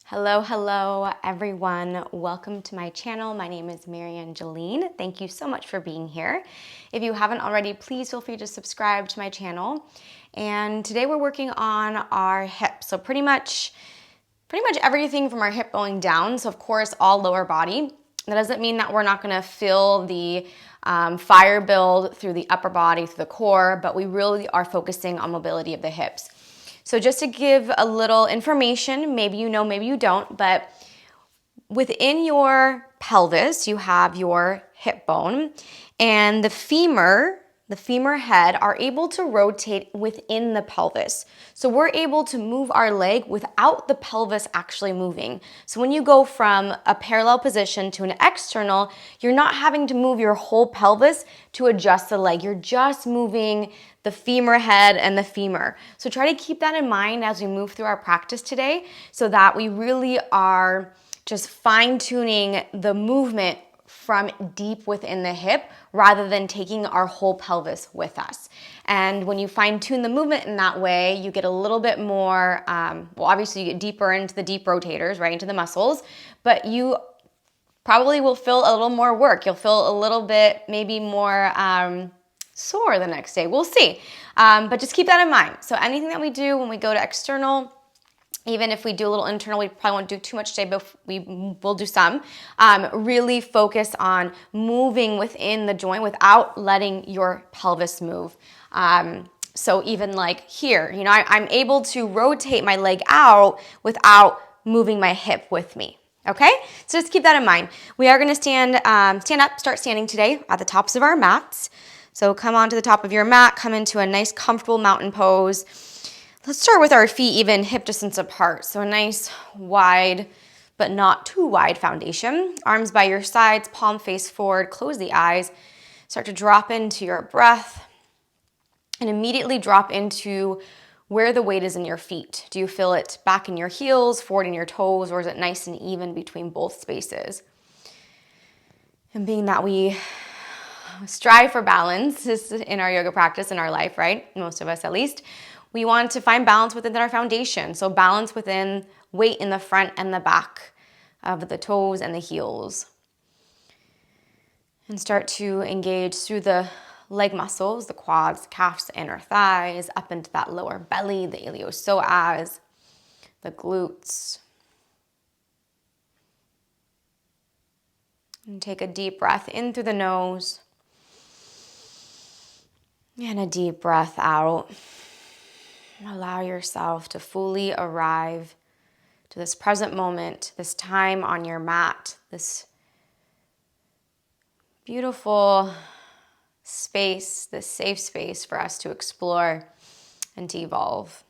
Hello everyone. Welcome to my channel. My name is MaryAnngeline. Thank you so much for being here. If you haven't already, please feel free to subscribe to my channel. And today we're working on our hips. So pretty much everything from our hip going down. So of course, all lower body. That doesn't mean that we're not gonna feel the fire build through the upper body, through the core, but we really are focusing on mobility of the hips. So just to give a little information, maybe you know, maybe you don't, but within your pelvis, you have your hip bone, and the femur head are able to rotate within the pelvis. So we're able to move our leg without the pelvis actually moving. So when you go from a parallel position to an external, you're not having to move your whole pelvis to adjust the leg. You're just moving the femur head and the femur. So try to keep that in mind as we move through our practice today so that we really are just fine-tuning the movement from deep within the hip rather than taking our whole pelvis with us. And when you fine-tune the movement in that way, you get a little bit more, obviously you get deeper into the deep rotators, right, into the muscles, but you probably will feel a little more work. You'll feel a little bit maybe more sore the next day. We'll see. But just keep that in mind. So anything that we do when we go to external, even if we do a little internal, we probably won't do too much today, but we will do some. Really focus on moving within the joint without letting your pelvis move. So even like here, you know, I'm able to rotate my leg out without moving my hip with me. Okay, so just keep that in mind. We are going to stand up, start standing today at the tops of our mats. So come onto the top of your mat, come into a nice comfortable mountain pose. Let's start with our feet even hip distance apart. So a nice wide, but not too wide foundation. Arms by your sides, palm face forward, close the eyes. Start to drop into your breath and immediately drop into where the weight is in your feet. Do you feel it back in your heels, forward in your toes, or is it nice and even between both spaces? And being that we strive for balance in our yoga practice, in our life, right? Most of us at least. We want to find balance within our foundation. So balance within weight in the front and the back of the toes and the heels. And start to engage through the leg muscles, the quads, calves, inner thighs, up into that lower belly, the iliopsoas, the glutes. And take a deep breath in through the nose. And a deep breath out. Allow yourself to fully arrive to this present moment, this time on your mat, this beautiful space, this safe space for us to explore and to evolve.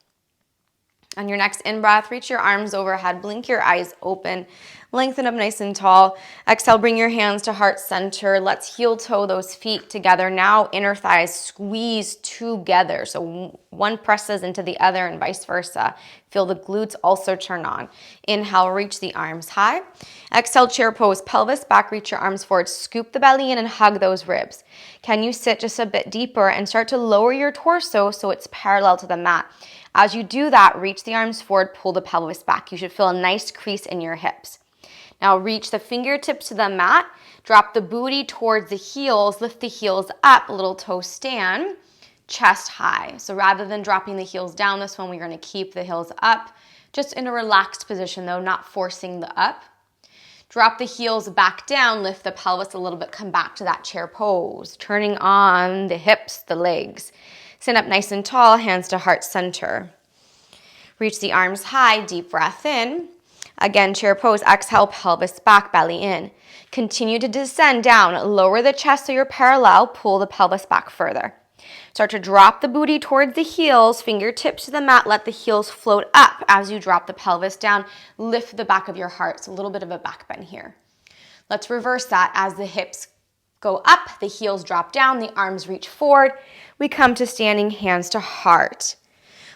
On your next in-breath, reach your arms overhead, blink your eyes open, lengthen up nice and tall. Exhale, bring your hands to heart center. Let's heel toe those feet together. Now inner thighs squeeze together. So one presses into the other and vice versa. Feel the glutes also turn on. Inhale, reach the arms high. Exhale, chair pose, pelvis back, reach your arms forward. Scoop the belly in and hug those ribs. Can you sit just a bit deeper and start to lower your torso so it's parallel to the mat? As you do that, reach the arms forward, pull the pelvis back. You should feel a nice crease in your hips. Now reach the fingertips to the mat, drop the booty towards the heels, lift the heels up, little toe stand, chest high. So rather than dropping the heels down this one, we're gonna keep the heels up, just in a relaxed position though, not forcing the up. Drop the heels back down, lift the pelvis a little bit, come back to that chair pose, turning on the hips, the legs. Stand up nice and tall, hands to heart center. Reach the arms high, deep breath in. Again, chair pose, exhale, pelvis back, belly in. Continue to descend down, lower the chest so you're parallel, pull the pelvis back further. Start to drop the booty towards the heels, fingertips to the mat, let the heels float up as you drop the pelvis down. Lift the back of your heart, so a little bit of a back bend here. Let's reverse that as the hips go up, the heels drop down, the arms reach forward. We come to standing, hands to heart.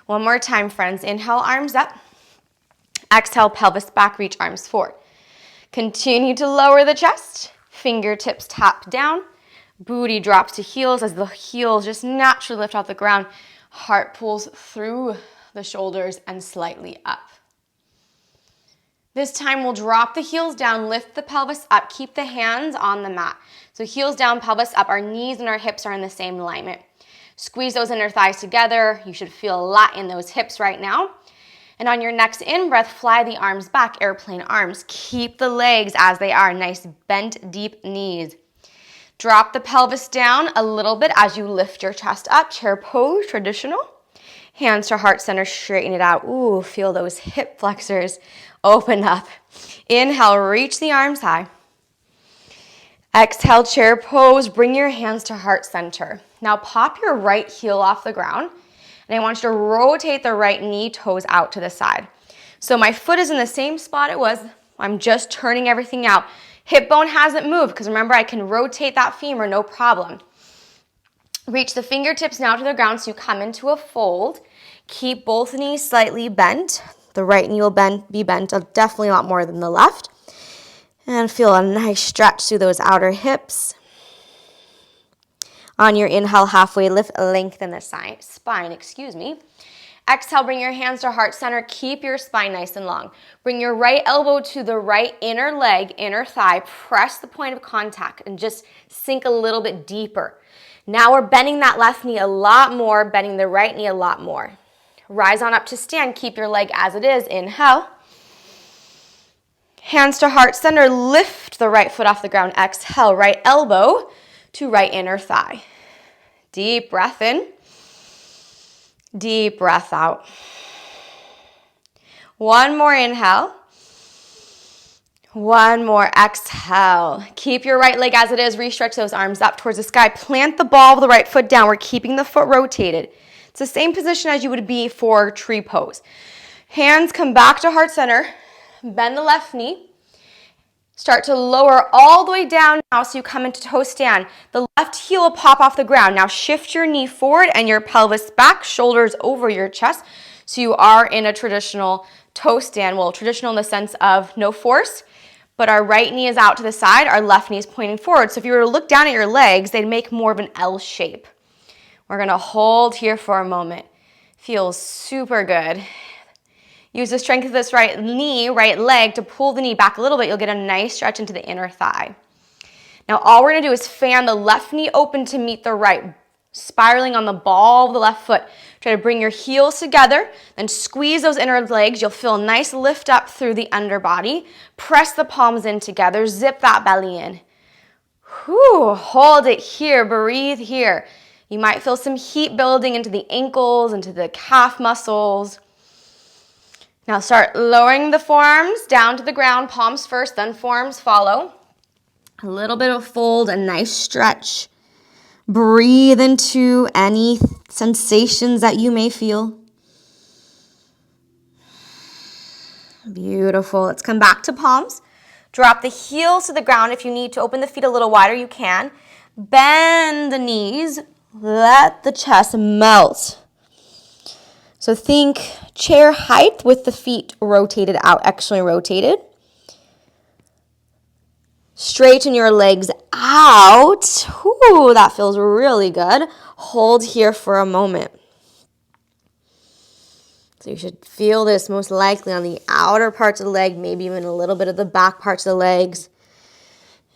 One more time, friends. Inhale, arms up. Exhale, pelvis back, reach arms forward. Continue to lower the chest. Fingertips tap down. Booty drops to heels as the heels just naturally lift off the ground. Heart pulls through the shoulders and slightly up. This time we'll drop the heels down, lift the pelvis up, keep the hands on the mat. So heels down, pelvis up, our knees and our hips are in the same alignment. Squeeze those inner thighs together. You should feel a lot in those hips right now. And on your next in-breath, fly the arms back, airplane arms. Keep the legs as they are, nice bent, deep knees. Drop the pelvis down a little bit as you lift your chest up, chair pose, traditional. Hands to heart center, straighten it out. Ooh, feel those hip flexors open up. Inhale, reach the arms high. Exhale, chair pose, bring your hands to heart center. Now pop your right heel off the ground, and I want you to rotate the right knee, toes out to the side. So my foot is in the same spot it was. I'm just turning everything out. Hip bone hasn't moved, because remember, I can rotate that femur, no problem. Reach the fingertips now to the ground so you come into a fold. Keep both knees slightly bent. The right knee will be bent definitely a lot more than the left. And feel a nice stretch through those outer hips. On your inhale, halfway lift, lengthen the spine. Exhale, bring your hands to heart center. Keep your spine nice and long. Bring your right elbow to the right inner leg, inner thigh. Press the point of contact and just sink a little bit deeper. Now we're bending that left knee a lot more, bending the right knee a lot more. Rise on up to stand. Keep your leg as it is. Inhale. Hands to heart center. Lift the right foot off the ground. Exhale. Right elbow to right inner thigh. Deep breath in. Deep breath out. One more inhale. One more exhale. Keep your right leg as it is. Re-stretch those arms up towards the sky. Plant the ball of the right foot down. We're keeping the foot rotated. It's the same position as you would be for tree pose. Hands come back to heart center. Bend the left knee. Start to lower all the way down now so you come into toe stand. The left heel will pop off the ground. Now shift your knee forward and your pelvis back, shoulders over your chest. So you are in a traditional toe stand. Well, traditional in the sense of no force, but our right knee is out to the side, our left knee is pointing forward. So if you were to look down at your legs, they'd make more of an L shape. We're gonna hold here for a moment. Feels super good. Use the strength of this right knee, right leg to pull the knee back a little bit. You'll get a nice stretch into the inner thigh. Now all we're gonna do is fan the left knee open to meet the right, spiraling on the ball of the left foot. Try to bring your heels together, then squeeze those inner legs. You'll feel a nice lift up through the underbody. Press the palms in together, zip that belly in. Whew, hold it here, breathe here. You might feel some heat building into the ankles, into the calf muscles. Now start lowering the forearms down to the ground, palms first, then forearms follow. A little bit of fold, a nice stretch. Breathe into any sensations that you may feel. Beautiful. Let's come back to palms. Drop the heels to the ground. If you need to open the feet a little wider, you can. Bend the knees. Let the chest melt. So think chair height with the feet rotated out, externally rotated. Straighten your legs out. Ooh, that feels really good. Hold here for a moment. So you should feel this most likely on the outer parts of the leg, maybe even a little bit of the back parts of the legs.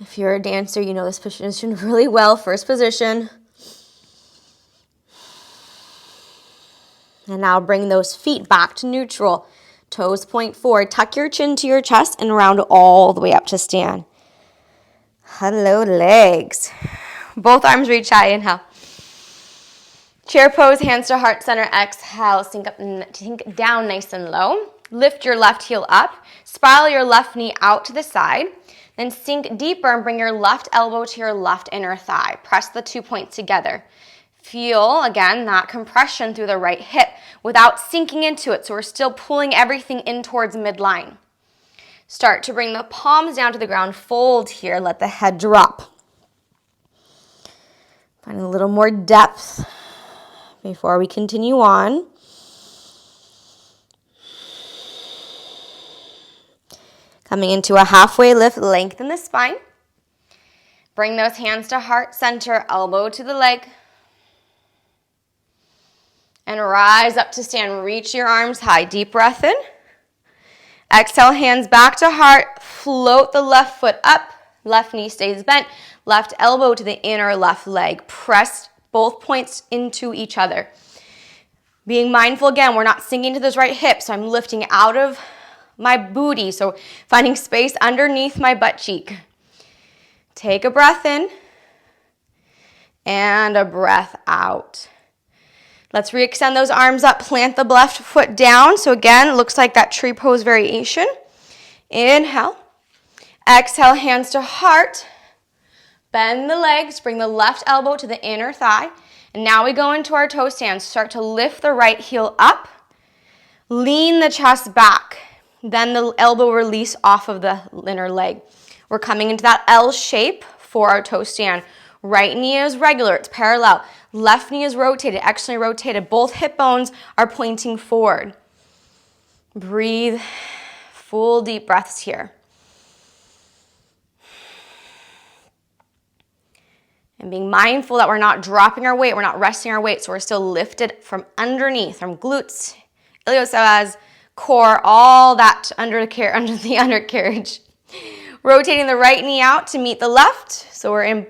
If you're a dancer, you know this position really well. First position. And now bring those feet back to neutral. Toes point forward. Tuck your chin to your chest and round all the way up to stand. Hello, legs. Both arms reach high. Inhale. Chair pose, hands to heart center. Exhale. Sink down nice and low. Lift your left heel up. Spiral your left knee out to the side. Then sink deeper and bring your left elbow to your left inner thigh. Press the 2 points together. Feel, again, that compression through the right hip without sinking into it. So we're still pulling everything in towards midline. Start to bring the palms down to the ground. Fold here. Let the head drop. Find a little more depth before we continue on. Coming into a halfway lift, lengthen the spine. Bring those hands to heart center, elbow to the leg. And rise up to stand. Reach your arms high. Deep breath in. Exhale, hands back to heart. Float the left foot up. Left knee stays bent. Left elbow to the inner left leg. Press both points into each other. Being mindful again, we're not sinking to this right hip, so I'm lifting out of my booty. So finding space underneath my butt cheek. Take a breath in and a breath out. Let's re-extend those arms up, plant the left foot down. So again, it looks like that tree pose variation. Inhale. Exhale, hands to heart. Bend the legs, bring the left elbow to the inner thigh. And now we go into our toe stand. Start to lift the right heel up. Lean the chest back. Then the elbow release off of the inner leg. We're coming into that L shape for our toe stand. Right knee is regular, it's parallel. Left knee is rotated, externally rotated. Both hip bones are pointing forward. Breathe, full deep breaths here. And being mindful that we're not dropping our weight, we're not resting our weight, so we're still lifted from underneath, from glutes, iliopsoas, core, all that under the undercarriage. Rotating the right knee out to meet the left, so we're in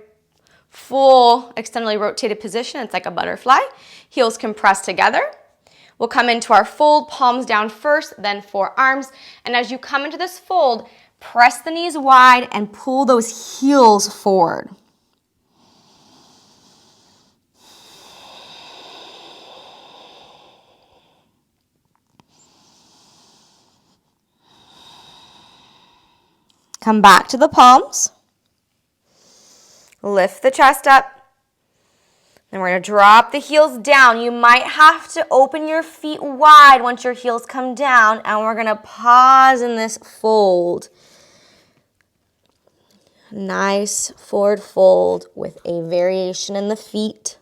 full externally rotated position. It's like a butterfly. Heels can press together. We'll come into our fold, palms down first, then forearms. And as you come into this fold, press the knees wide and pull those heels forward. Come back to the palms. Lift the chest up. Then we're going to drop the heels down. You might have to open your feet wide once your heels come down. And we're going to pause in this fold. Nice forward fold with a variation in the feet.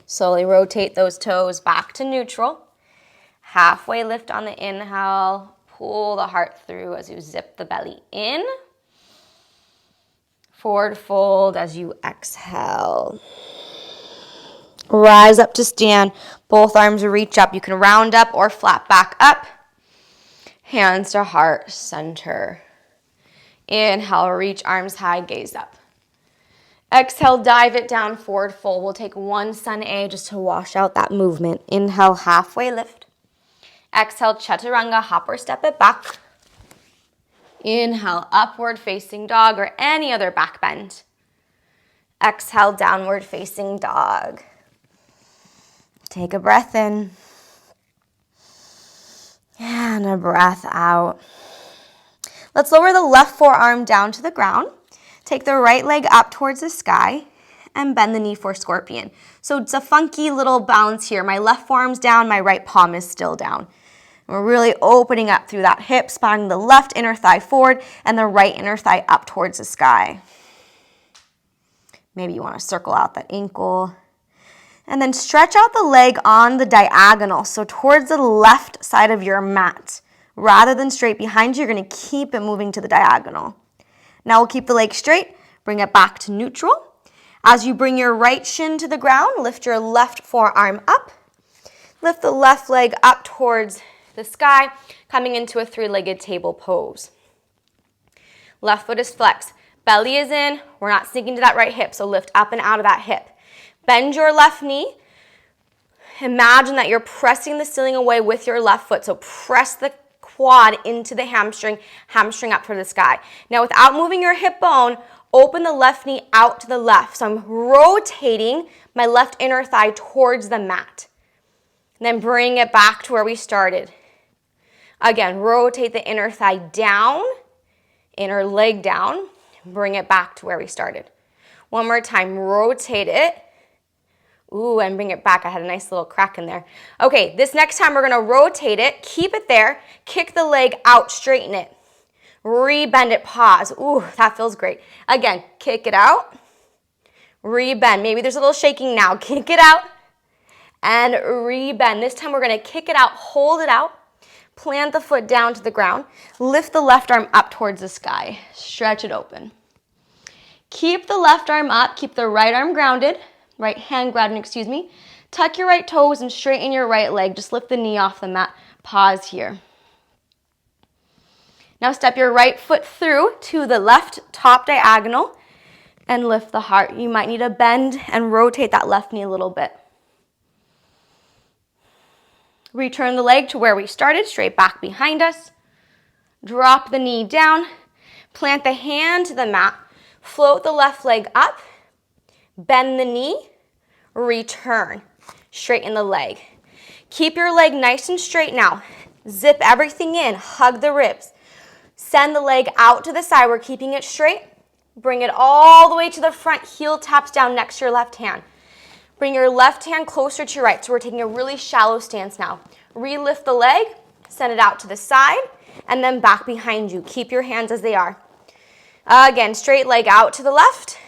Slowly rotate those toes back to neutral. Halfway lift on the inhale. Pull the heart through as you zip the belly in. Forward fold as you exhale. Rise up to stand. Both arms reach up. You can round up or flat back up. Hands to heart center. Inhale, reach arms high, gaze up. Exhale, dive it down, forward fold. We'll take one sun A just to wash out that movement. Inhale, halfway lift. Exhale, chaturanga, hop or step it back. Inhale, upward facing dog or any other back bend. Exhale, downward facing dog. Take a breath in. And a breath out. Let's lower the left forearm down to the ground. Take the right leg up towards the sky and bend the knee for scorpion. So it's a funky little balance here. My left forearm's down, my right palm is still down. We're really opening up through that hip, spotting the left inner thigh forward and the right inner thigh up towards the sky. Maybe you want to circle out that ankle. And then stretch out the leg on the diagonal, so towards the left side of your mat. Rather than straight behind you, you're going to keep it moving to the diagonal. Now we'll keep the leg straight, bring it back to neutral. As you bring your right shin to the ground, lift your left forearm up. Lift the left leg up towards the sky, coming into a three-legged table pose. Left foot is flexed. Belly is in. We're not sinking to that right hip, so lift up and out of that hip. Bend your left knee. Imagine that you're pressing the ceiling away with your left foot, so press the quad into the hamstring, hamstring up for the sky. Now without moving your hip bone, open the left knee out to the left. So I'm rotating my left inner thigh towards the mat. And then bring it back to where we started. Again, rotate the inner thigh down, inner leg down, bring it back to where we started. One more time, rotate it. Ooh, and bring it back. I had a nice little crack in there. Okay, this next time we're going to rotate it, keep it there, kick the leg out, straighten it. Rebend it, pause. Ooh, that feels great. Again, kick it out, rebend. Maybe there's a little shaking now. Kick it out and rebend. This time we're going to kick it out, hold it out, plant the foot down to the ground, lift the left arm up towards the sky, stretch it open. Keep the left arm up, keep the right arm grounded. Right hand grounded, Tuck your right toes and straighten your right leg. Just lift the knee off the mat. Pause here. Now step your right foot through to the left top diagonal and lift the heart. You might need to bend and rotate that left knee a little bit. Return the leg to where we started, straight back behind us. Drop the knee down. Plant the hand to the mat. Float the left leg up. Bend the knee. Return. Straighten the leg. Keep your leg nice and straight now. Zip everything in. Hug the ribs. Send the leg out to the side. We're keeping it straight. Bring it all the way to the front. Heel taps down next to your left hand. Bring your left hand closer to your right. So we're taking a really shallow stance now. Relift the leg. Send it out to the side. And then back behind you. Keep your hands as they are. Again, straight leg out to the left.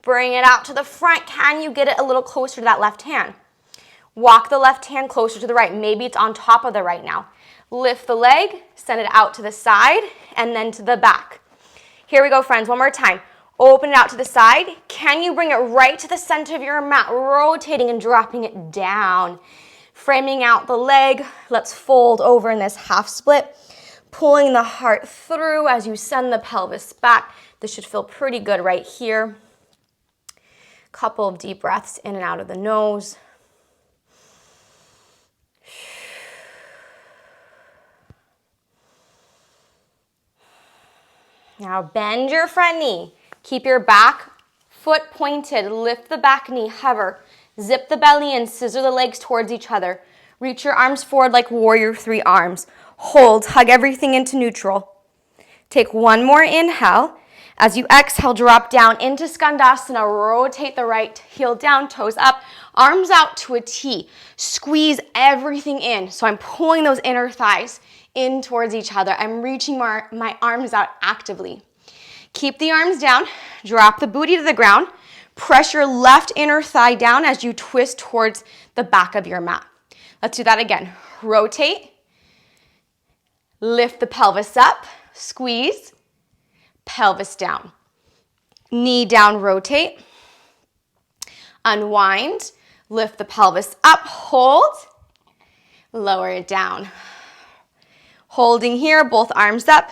Bring it out to the front. Can you get it a little closer to that left hand? Walk the left hand closer to the right. Maybe it's on top of the right now. Lift the leg, send it out to the side, and then to the back. Here we go, friends. One more time. Open it out to the side. Can you bring it right to the center of your mat, rotating and dropping it down? Framing out the leg. Let's fold over in this half split. Pulling the heart through as you send the pelvis back. This should feel pretty good right here. Couple of deep breaths in and out of the nose. Now bend your front knee. Keep your back foot pointed. Lift the back knee, hover. Zip the belly in, scissor the legs towards each other. Reach your arms forward like warrior three arms. Hold, hug everything into neutral. Take one more inhale. As you exhale, drop down into Skandasana. Rotate the right heel down, toes up, arms out to a T. Squeeze everything in. So I'm pulling those inner thighs in towards each other. I'm reaching my arms out actively. Keep the arms down. Drop the booty to the ground. Press your left inner thigh down as you twist towards the back of your mat. Let's do that again. Rotate. Lift the pelvis up. Squeeze. Pelvis down. Knee down, rotate. Unwind. Lift the pelvis up. Hold. Lower it down. Holding here, both arms up.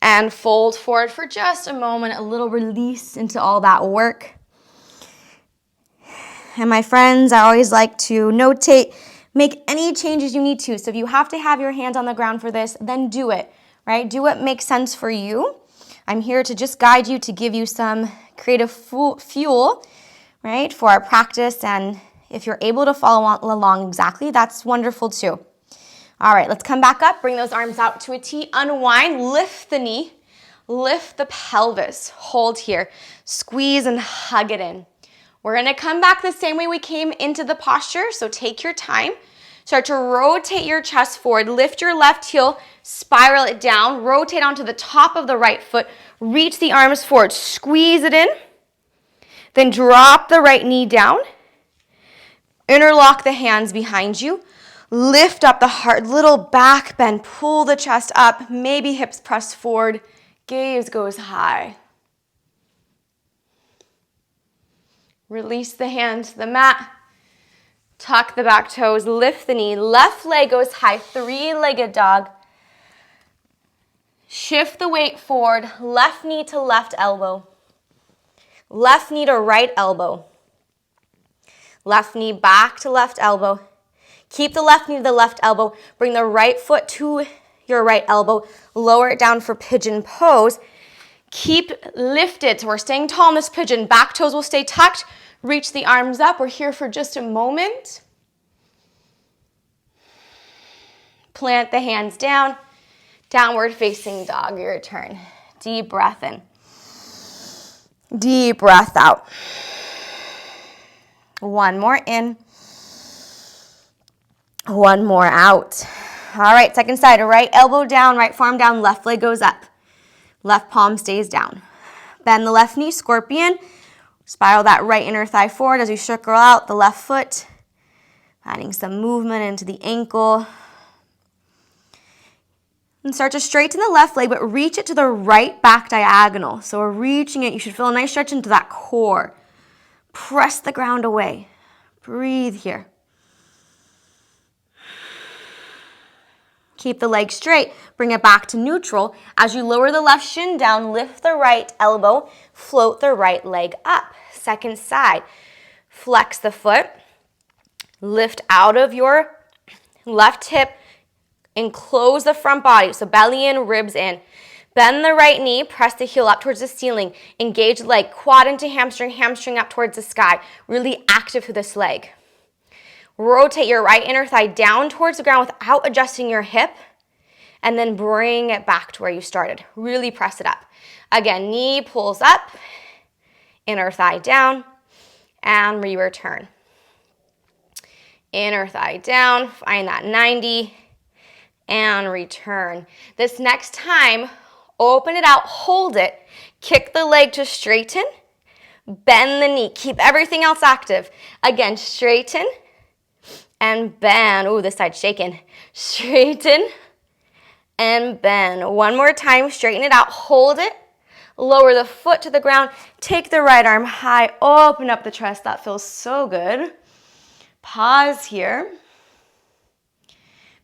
And fold forward for just a moment. A little release into all that work. And my friends, I always like to notate, make any changes you need to. So if you have to have your hands on the ground for this, then do it, right? Do what makes sense for you. I'm here to just guide you, to give you some creative fuel, right, for our practice. And if you're able to follow along exactly, that's wonderful too. All right, let's come back up. Bring those arms out to a T. Unwind, lift the knee, lift the pelvis. Hold here. Squeeze and hug it in. We're gonna come back the same way we came into the posture, so take your time. Start to rotate your chest forward. Lift your left heel, spiral it down, rotate onto the top of the right foot, reach the arms forward, squeeze it in, then drop the right knee down, interlock the hands behind you, lift up the heart, little back bend, pull the chest up, maybe hips press forward, gaze goes high. Release the hand to the mat. Tuck the back toes, lift the knee. Left leg goes high, three-legged dog. Shift the weight forward, left knee to left elbow. Left knee to right elbow. Left knee back to left elbow. Keep the left knee to the left elbow. Bring the right foot to your right elbow. Lower it down for pigeon pose. Keep lifted, so we're staying tall in this pigeon. Back toes will stay tucked. Reach the arms up. We're here for just a moment. Plant the hands down. Downward facing dog, your turn. Deep breath in. Deep breath out. One more in. One more out. All right, second side. Right elbow down, right forearm down, left leg goes up. Left palm stays down. Bend the left knee, scorpion. Spiral that right inner thigh forward as you circle out the left foot. Adding some movement into the ankle. And start to straighten the left leg, but reach it to the right back diagonal. So we're reaching it. You should feel a nice stretch into that core. Press the ground away. Breathe here. Keep the leg straight. Bring it back to neutral. As you lower the left shin down, lift the right elbow, float the right leg up. Second side. Flex the foot. Lift out of your left hip and close the front body. So belly in, ribs in. Bend the right knee, press the heel up towards the ceiling. Engage the leg, quad into hamstring, hamstring up towards the sky. Really active through this leg. Rotate your right inner thigh down towards the ground without adjusting your hip. And then bring it back to where you started. Really press it up. Again, knee pulls up, inner thigh down, and re-return. Inner thigh down, find that 90, and return. This next time, open it out, hold it, kick the leg to straighten, bend the knee, keep everything else active. Again, straighten and bend. Ooh, this side's shaking. Straighten and bend. One more time, straighten it out, hold it, lower the foot to the ground, take the right arm high, open up the chest. That feels so good. Pause here.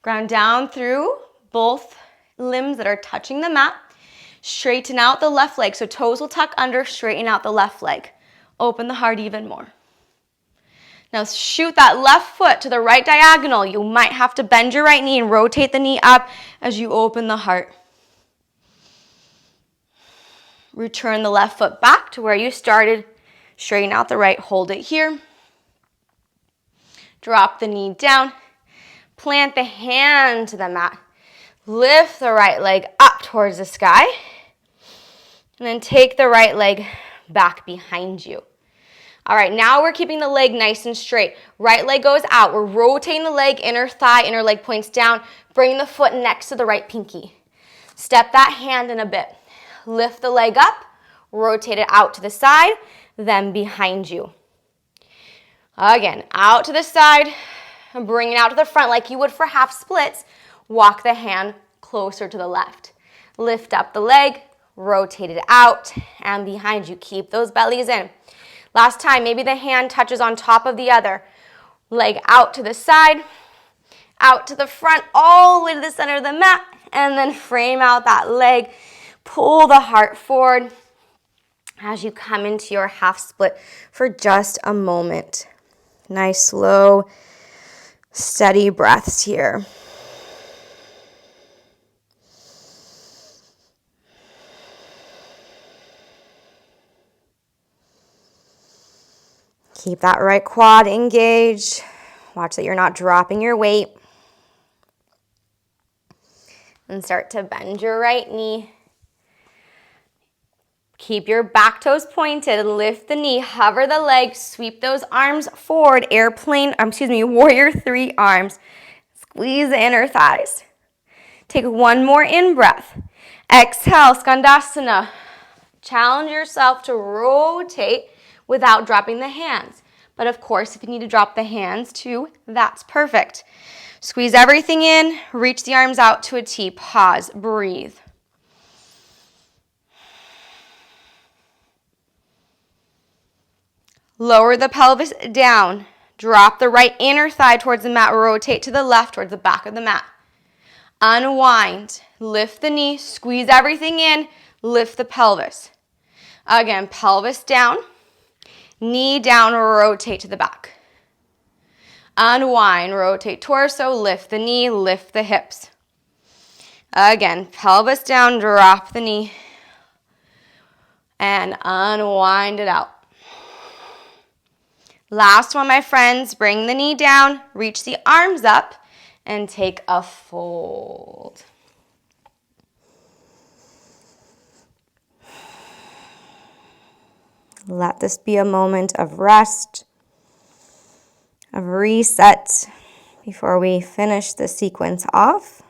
Ground down through both limbs that are touching the mat. Straighten out the left leg. So toes will tuck under, straighten out the left leg. Open the heart even more. Now shoot that left foot to the right diagonal. You might have to bend your right knee and rotate the knee up as you open the heart. Return the left foot back to where you started. Straighten out the right, hold it here. Drop the knee down. Plant the hand to the mat. Lift the right leg up towards the sky. And then take the right leg back behind you. All right, now we're keeping the leg nice and straight. Right leg goes out. We're rotating the leg, inner thigh, inner leg points down. Bring the foot next to the right pinky. Step that hand in a bit. Lift the leg up, rotate it out to the side, then behind you. Again, out to the side, and bring it out to the front like you would for half splits. Walk the hand closer to the left. Lift up the leg, rotate it out, and behind you. Keep those bellies in. Last time, maybe the hand touches on top of the other. Leg out to the side, out to the front, all the way to the center of the mat, and then frame out that leg. Pull the heart forward as you come into your half split for just a moment. Nice, slow, steady breaths here. Keep that right quad engaged. Watch that you're not dropping your weight. And start to bend your right knee. Keep your back toes pointed, lift the knee, hover the leg, sweep those arms forward, warrior three arms. Squeeze the inner thighs. Take one more in-breath. Exhale, Skandasana. Challenge yourself to rotate without dropping the hands. But of course, if you need to drop the hands too, that's perfect. Squeeze everything in, reach the arms out to a T, pause, breathe. Lower the pelvis down. Drop the right inner thigh towards the mat. Rotate to the left towards the back of the mat. Unwind. Lift the knee. Squeeze everything in. Lift the pelvis. Again, pelvis down. Knee down. Rotate to the back. Unwind. Rotate torso. Lift the knee. Lift the hips. Again, pelvis down. Drop the knee. And unwind it out. Last one, my friends, bring the knee down, reach the arms up, and take a fold. Let this be a moment of rest, of reset before we finish the sequence off.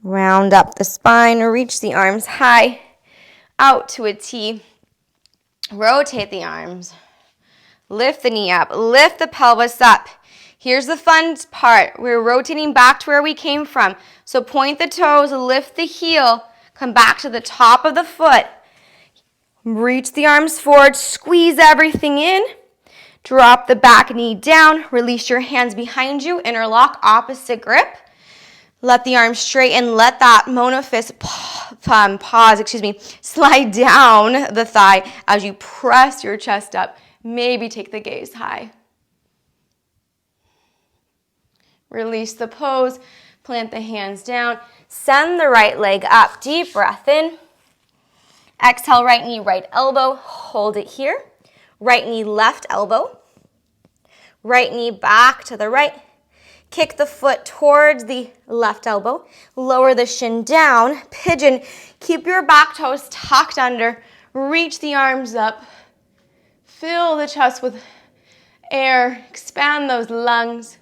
Round up the spine, reach the arms high, out to a T. Rotate the arms. Lift the knee up, lift the pelvis up. Here's the fun part. We're rotating back to where we came from. So point the toes, lift the heel, Come back to the top of the foot. Reach the arms forward, squeeze everything in. Drop the back knee down, release your hands behind you, interlock, opposite grip. Let the arms straighten, let that monofist slide down the thigh as you press your chest up. Maybe take the gaze high. Release the pose, plant the hands down, send the right leg up, deep breath in. Exhale, right knee, right elbow, hold it here. Right knee, left elbow. Right knee back to the right. Kick the foot towards the left elbow. Lower the shin down, pigeon. Keep your back toes tucked under. Reach the arms up. Fill the chest with air. Expand those lungs.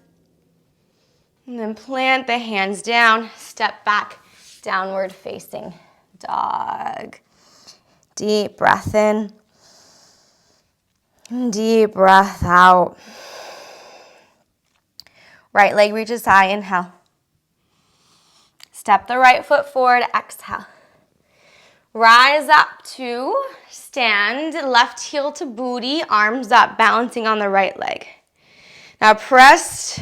And then plant the hands down. Step back, downward facing dog. Deep breath in. Deep breath out. Right leg reaches high, inhale. Step the right foot forward, exhale. Rise up to stand, left heel to booty, arms up, balancing on the right leg. Now press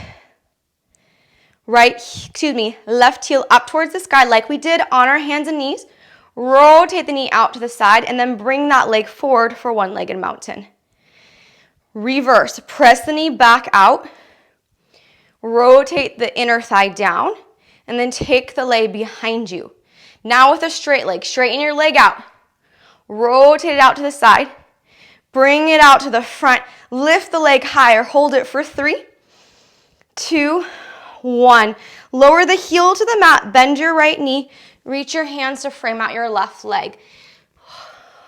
left heel up towards the sky like we did on our hands and knees. Rotate the knee out to the side and then bring that leg forward for one-legged mountain. Reverse, press the knee back out. Rotate the inner thigh down and then take the leg behind you. Now with a straight leg, straighten your leg out. Rotate it out to the side. Bring it out to the front. Lift the leg higher. Hold it for 3, 2, 1. Lower the heel to the mat. Bend your right knee. Reach your hands to frame out your left leg.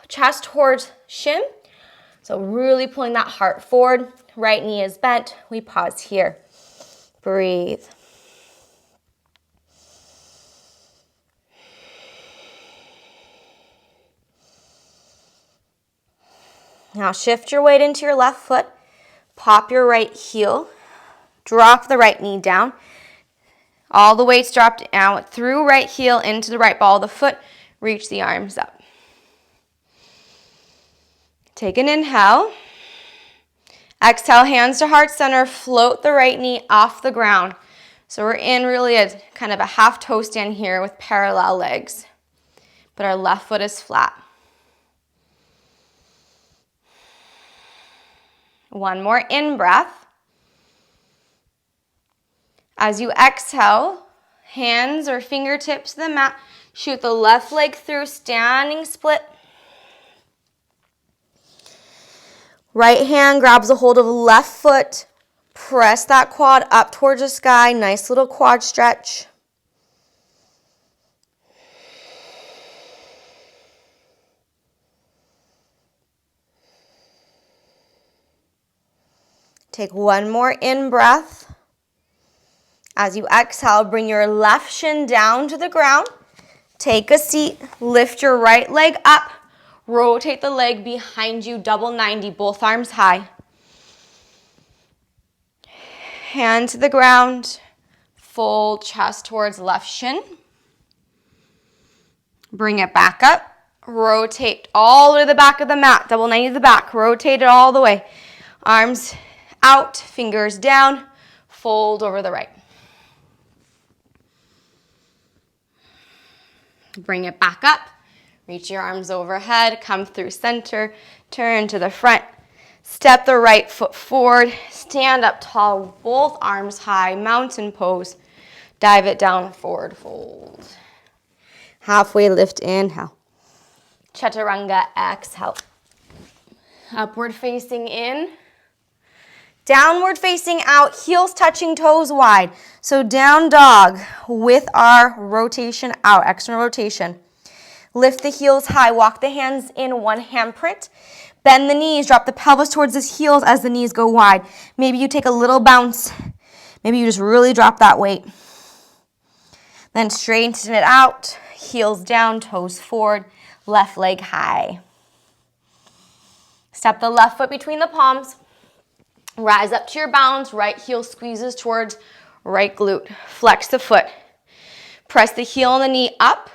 Chest towards shin. So really pulling that heart forward. Right knee is bent. We pause here. Breathe. Now shift your weight into your left foot. Pop your right heel. Drop the right knee down. All the weight's dropped out through right heel into the right ball of the foot. Reach the arms up. Take an inhale. Exhale, hands to heart center. Float the right knee off the ground. So we're in really a kind of a half toe stand here with parallel legs. But our left foot is flat. One more in breath. As you exhale, hands or fingertips to the mat. Shoot the left leg through, standing split. Right hand grabs a hold of left foot. Press that quad up towards the sky. Nice little quad stretch. Take one more in breath. As you exhale, bring your left shin down to the ground. Take a seat. Lift your right leg up. Rotate the leg behind you, double 90, both arms high. Hand to the ground. Fold chest towards left shin. Bring it back up. Rotate all the way to the back of the mat, double 90 to the back. Rotate it all the way. Arms out, fingers down. Fold over the right. Bring it back up. Reach your arms overhead, come through center, turn to the front. Step the right foot forward, stand up tall, both arms high, mountain pose. Dive it down, forward fold. Halfway lift, inhale. Chaturanga, exhale. Upward facing in. Downward facing out, heels touching, toes wide. So down dog with our rotation out, external rotation. Lift the heels high, walk the hands in, one hand print. Bend the knees, drop the pelvis towards the heels as the knees go wide. Maybe you take a little bounce. Maybe you just really drop that weight. Then straighten it out, heels down, toes forward, left leg high. Step the left foot between the palms. Rise up to your balance, right heel squeezes towards right glute. Flex the foot. Press the heel and the knee up.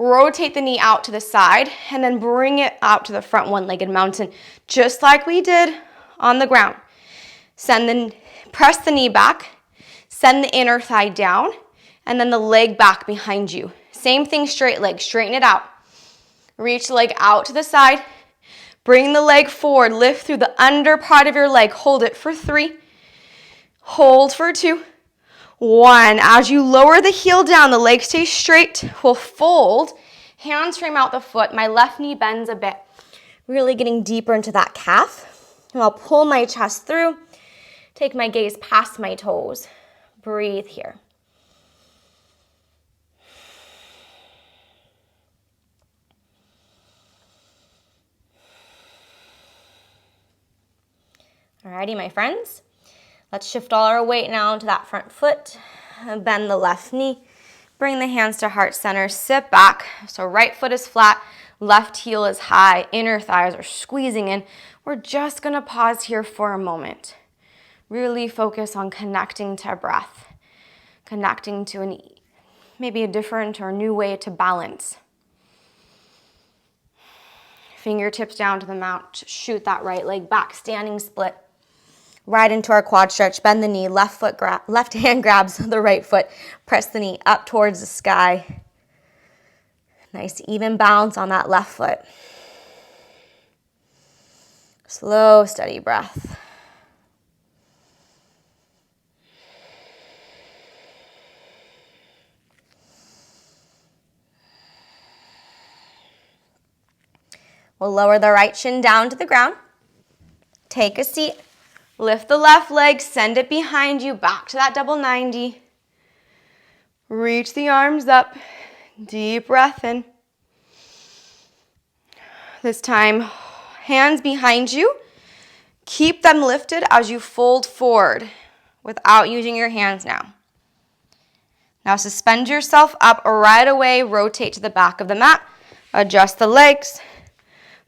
Rotate the knee out to the side and then bring it out to the front one-legged mountain, just like we did on the ground. Press the knee back, send the inner thigh down, and then the leg back behind you. Same thing, straight leg, straighten it out. Reach the leg out to the side, bring the leg forward, lift through the under part of your leg, hold it for 3, hold for 2, 1. As you lower the heel down, the leg stays straight. We'll fold, hands frame out the foot. My left knee bends a bit, really getting deeper into that calf. And I'll pull my chest through, take my gaze past my toes. Breathe here. Alrighty, my friends. Let's shift all our weight now to that front foot. Bend the left knee. Bring the hands to heart center. Sit back. So right foot is flat. Left heel is high. Inner thighs are squeezing in. We're just going to pause here for a moment. Really focus on connecting to breath. Connecting to maybe a different or new way to balance. Fingertips down to the mat. Shoot that right leg back. Standing split. Right into our quad stretch, bend the knee, left hand grabs the right foot, press the knee up towards the sky. Nice even bounce on that left foot. Slow, steady breath. We'll lower the right shin down to the ground. Take a seat. Lift the left leg, send it behind you, back to that double 90. Reach the arms up, deep breath in. This time, hands behind you. Keep them lifted as you fold forward without using your hands now. Now suspend yourself up right away, rotate to the back of the mat, adjust the legs.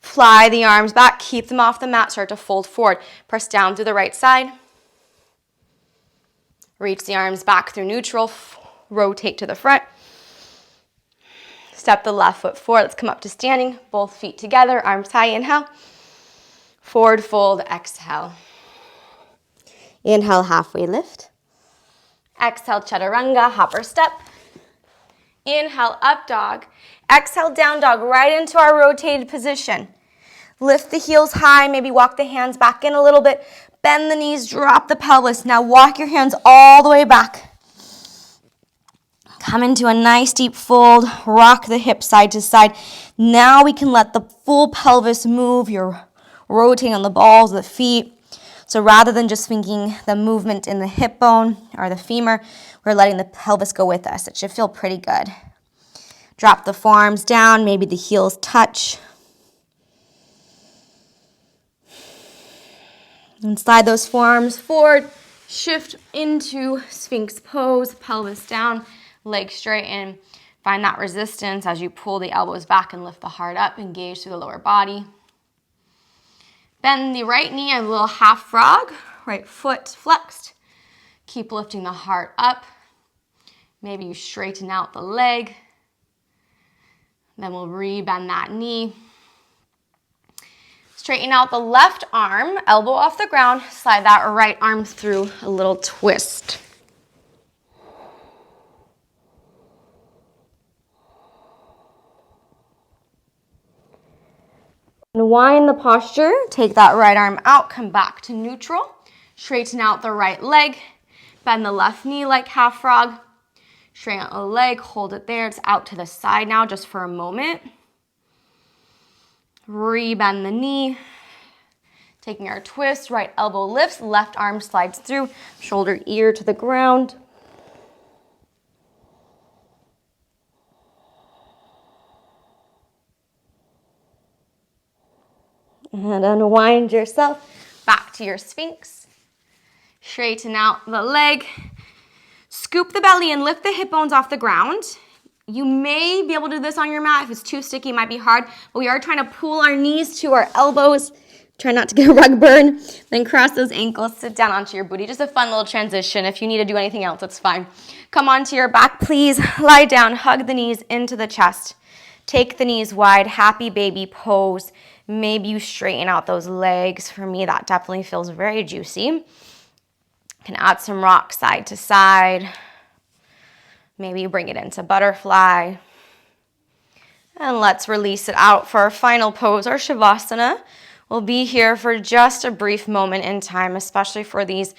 Fly the arms back, keep them off the mat, start to fold forward. Press down through the right side. Reach the arms back through neutral, rotate to the front. Step the left foot forward, let's come up to standing, both feet together, arms high, inhale. Forward fold, exhale. Inhale, halfway lift. Exhale, chaturanga, hopper step. Inhale, up dog. Exhale, down dog, right into our rotated position. Lift the heels high, maybe walk the hands back in a little bit. Bend the knees, drop the pelvis. Now walk your hands all the way back. Come into a nice deep fold. Rock the hips side to side. Now we can let the full pelvis move. You're rotating on the balls of the feet. So rather than just thinking the movement in the hip bone or the femur, we're letting the pelvis go with us. It should feel pretty good. Drop the forearms down, maybe the heels touch. And slide those forearms forward. Shift into Sphinx pose, pelvis down, legs straighten. Find that resistance as you pull the elbows back and lift the heart up. Engage through the lower body. Bend the right knee, a little half frog. Right foot flexed. Keep lifting the heart up. Maybe you straighten out the leg. Then we'll re-bend that knee. Straighten out the left arm, elbow off the ground. Slide that right arm through a little twist. Unwind the posture. Take that right arm out, come back to neutral. Straighten out the right leg. Bend the left knee like half frog. Straighten out the leg, hold it there. It's out to the side now just for a moment. Re-bend the knee. Taking our twist, right elbow lifts, left arm slides through, shoulder ear to the ground. And unwind yourself back to your Sphinx. Straighten out the leg. Scoop the belly and lift the hip bones off the ground. You may be able to do this on your mat. If it's too sticky, it might be hard. But we are trying to pull our knees to our elbows. Try not to get a rug burn. Then cross those ankles, sit down onto your booty. Just a fun little transition. If you need to do anything else, it's fine. Come onto your back, please. Lie down, hug the knees into the chest. Take the knees wide, happy baby pose. Maybe you straighten out those legs. For me, that definitely feels very juicy. Can add some rocks side to side. Maybe you bring it into butterfly. And let's release it out for our final pose, our Shavasana. We'll be here for just a brief moment in time, especially for these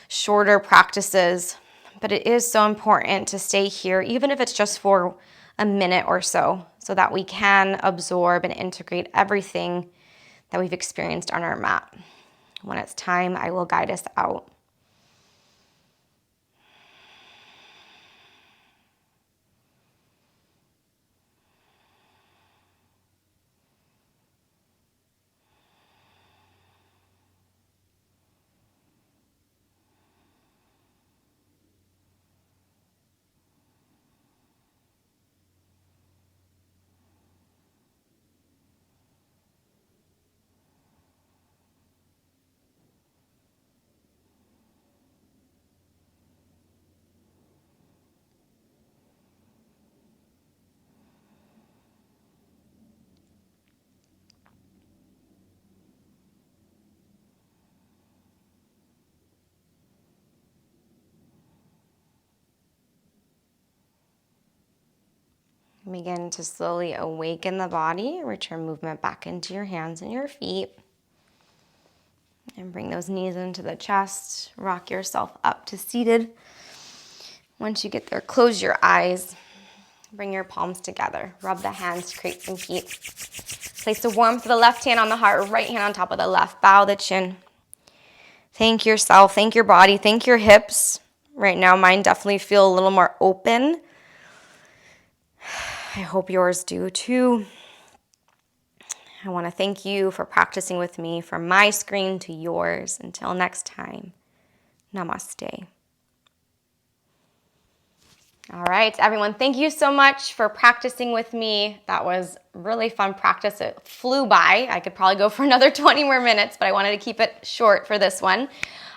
shorter practices. But it is so important to stay here, even if it's just for a minute or so that we can absorb and integrate everything that we've experienced on our mat. When it's time, I will guide us out. Begin to slowly awaken the body, return movement back into your hands and your feet. And bring those knees into the chest, rock yourself up to seated. Once you get there, close your eyes. Bring your palms together, rub the hands, create some heat. Place the warmth of the left hand on the heart, right hand on top of the left, bow the chin. Thank yourself, thank your body, thank your hips. Right now, mine definitely feel a little more open. I hope yours do too. I want to thank you for practicing with me from my screen to yours. Until next time, namaste. All right, everyone, thank you so much for practicing with me. That was really fun practice. It flew by. I could probably go for another 20 more minutes, but I wanted to keep it short for this one.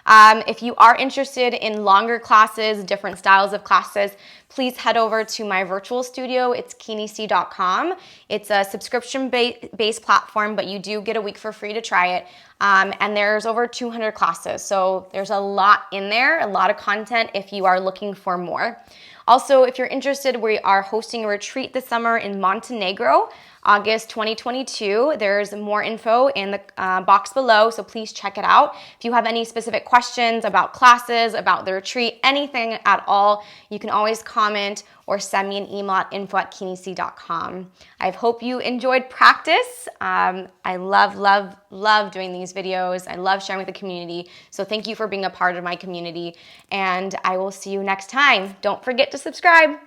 If you are interested in longer classes, different styles of classes, please head over to my virtual studio. It's kinesi.com. It's a subscription-based platform, but you do get a week for free to try it. And there's over 200 classes. So there's a lot in there, a lot of content if you are looking for more. Also, if you're interested, we are hosting a retreat this summer in Montenegro, August 2022. There's more info in the box below, so please check it out. If you have any specific questions about classes, about the retreat, anything at all, you can always comment or send me an email at info@kinesi.com. I hope you enjoyed practice. I love doing these videos. I love sharing with the community. So thank you for being a part of my community. And I will see you next time. Don't forget to subscribe.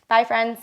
Bye, friends.